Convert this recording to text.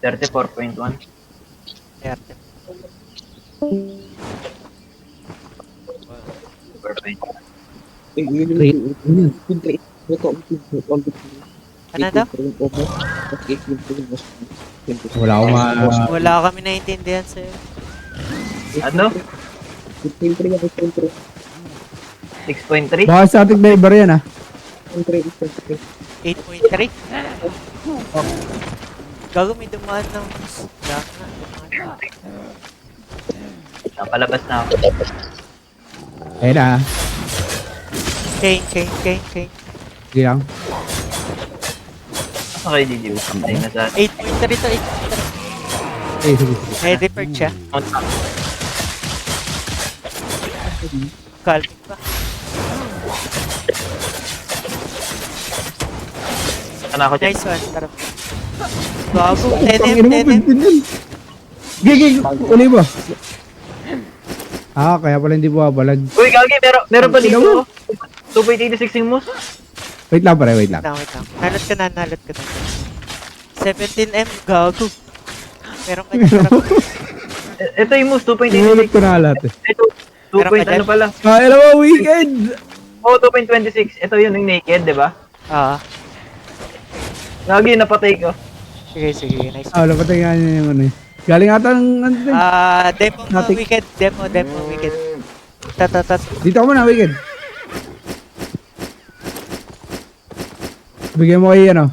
34.1. 30. 4.1. Ano daw? Wala akong Wala kami naiintindihan sa'yo. Ano? 6.3? Baka static diver yan ah. 8.3? Gago may dumaan ng... Yak na, dumaan. Napalabas na ako. Ayun ah. Chain. Sige lang. Asa kayo, Gigi? Ay, nasa... 8.3 to 8.3. Eh, sige. May report siya. Calvin pa. Sana ako dyan. Nice one. Tara. Bago. Ang 10M, ina mo, 10M. pintin yun. Gigi, uli mo. Ah, kaya pala hindi buwabalag. Uy, Gagi, meron pa Tingnan dito. mo. 2.86 yung moose. Wait lang pare, wait lang. Wait lang. Nalot ka na. 17M. Gago. Meron ka dyan. Ito yung moose, Inulit 2.86. ko na lahat eh. Ito, 2. Meron ka Ano dyan? pala? Ah, alam mo, weekend! Oh, 2.26. Ito yun, yung naked, di ba? Ah. Gagi, napatay ko. Sige. Nice Ah, wala patay nga niya yung ano eh. Galing ata ng ano eh. Demo Natik. weekend. Demo weekend. Tat. Dito ako muna, weekend. Bigyan mo kayo ano.